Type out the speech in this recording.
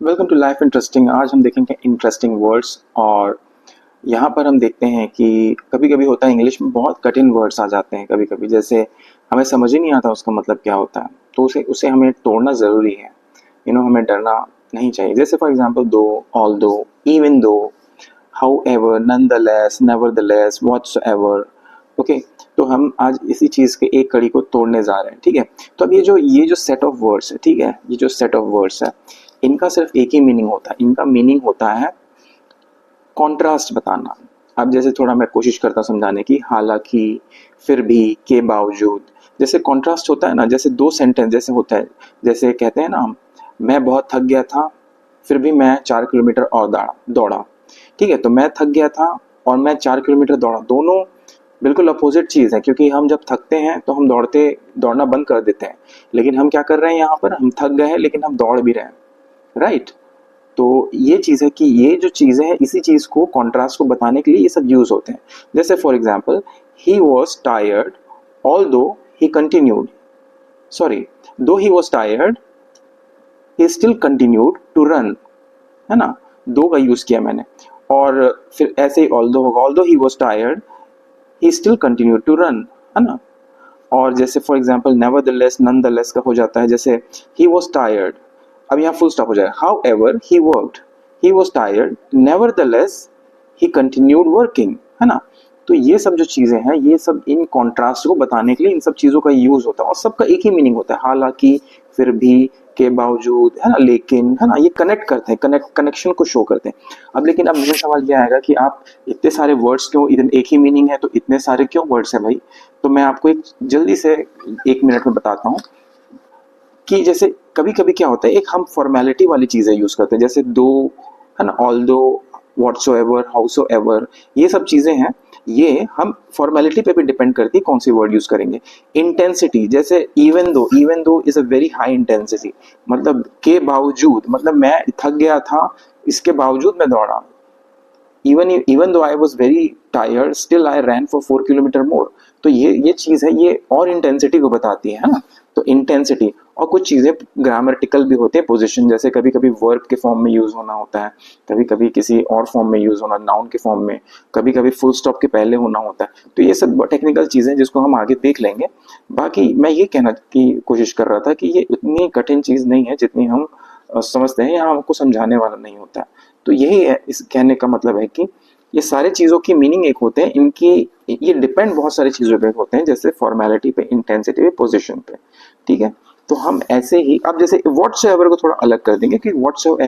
Welcome to life interesting. आज हम देखेंगे इंटरेस्टिंग वर्ड्स। और यहाँ पर हम देखते हैं कि कभी कभी होता है इंग्लिश में बहुत कठिन वर्ड्स आ जाते हैं। कभी कभी जैसे हमें समझ ही नहीं आता उसका मतलब क्या होता है, तो उसे उसे हमें तोड़ना ज़रूरी है। हमें डरना नहीं चाहिए। जैसे for example though, although, even though, however, nonetheless, nevertheless, whatsoever. Okay, तो हम आज इसी चीज के एक कड़ी को तोड़ने जा रहे हैं। ठीक है, तो अब ये जो सेट ऑफ वर्ड्स है, ठीक है, ये जो सेट ऑफ वर्ड्स है, इनका सिर्फ एक ही मीनिंग होता है। इनका मीनिंग होता है कॉन्ट्रास्ट बताना। अब जैसे थोड़ा मैं कोशिश करता समझाने की, हालांकि, फिर भी, के बावजूद। जैसे कॉन्ट्रास्ट होता है ना, जैसे दो सेंटेंस जैसे होता है। जैसे कहते हैं ना हम, मैं बहुत थक गया था, फिर भी मैं 4 किलोमीटर और दौड़ा। ठीक है, तो मैं थक गया था और मैं 4 किलोमीटर दौड़ा, दोनों बिल्कुल अपोजिट चीज है। क्योंकि हम जब थकते हैं तो हम दौड़ना बंद कर देते हैं, लेकिन हम क्या कर रहे हैं, यहाँ पर हम थक गए हैं लेकिन हम दौड़ भी रहे हैं। राइट। तो ये चीज है कि ये जो चीजें हैं, इसी चीज को, कॉन्ट्रास्ट को बताने के लिए ये सब यूज होते हैं। जैसे for example, he was tired although he continued, sorry, though he was tired he still continued to run. है ना, दो का यूज किया मैंने। और फिर ऐसे ही ऑल दो होगा, although he was tired he still continued to run. है ना। और जैसे फॉर एग्जाम्पल नेवरदलेस, नॉनदलेस का हो जाता है। जैसे ही वॉज टायर्ड, अब यहाँ फुल स्टॉप हो जाएगा। How ever he worked, he was tired, nevertheless he continued working. है ना। तो ये सब जो चीजें हैं, ये सब इन कॉन्ट्रास्ट को बताने के लिए इन सब चीजों का यूज होता है, और सबका एक ही मीनिंग होता है, हालांकि, फिर भी, के बावजूद, है ना, लेकिन। है ना, ये कनेक्ट करते हैं, कनेक्शन को शो करते हैं। अब लेकिन अब मुझे सवाल ये आएगा कि आप इतने सारे वर्ड्स क्यों, इतने एक ही मीनिंग है तो इतने सारे क्यों वर्ड्स हैं भाई। तो मैं आपको एक जल्दी से 1 मिनट में बताता हूँ कि जैसे कभी कभी क्या होता है, एक हम फॉर्मेलिटी वाली चीजें यूज करते हैं, जैसे दो, है ना, ऑल दो, व्हाट्सोएवर, हाउसोएवर, ये सब चीजें हैं। ये हम फॉर्मेलिटी पे भी डिपेंड करती है कौन सी वर्ड यूज करेंगे। इंटेंसिटी, जैसे even though is a very high intensity, मतलब के बावजूद, मतलब मैं थक गया था, इसके बावजूद मैं दौड़ा। even though I was very tired, still I ran for 4 kilometre more। तो ये चीज है, ये और इंटेंसिटी को बताती है ना। तो इंटेंसिटी, और कुछ चीजें ग्रामेटिकल भी होते हैं, पोजीशन, जैसे कभी कभी वर्ब के फॉर्म में यूज होना होता है, कभी कभी किसी और फॉर्म में यूज होना, नाउन के फॉर्म में, कभी कभी फुल स्टॉप के पहले होना होता है। तो ये सब टेक्निकल चीजें जिसको हम आगे देख लेंगे। बाकी मैं ये कहना की कोशिश कर रहा था कि ये इतनी कठिन चीज नहीं है जितनी हम समझते हैं, यहाँ हमको समझाने वाला नहीं होता है। तो यही है, इस कहने का मतलब है कि ये सारे चीजों की मीनिंग एक होते हैं, इनकी ये डिपेंड बहुत सारी चीजों पे होते हैं, जैसे फॉर्मेलिटी पे, इंटेंसिटी पे, पोजीशन पे। ठीक है, तो हम ऐसे ही अब जैसे व्हाट्सएवर को थोड़ा अलग कर देंगे कि व्हाट्सएवर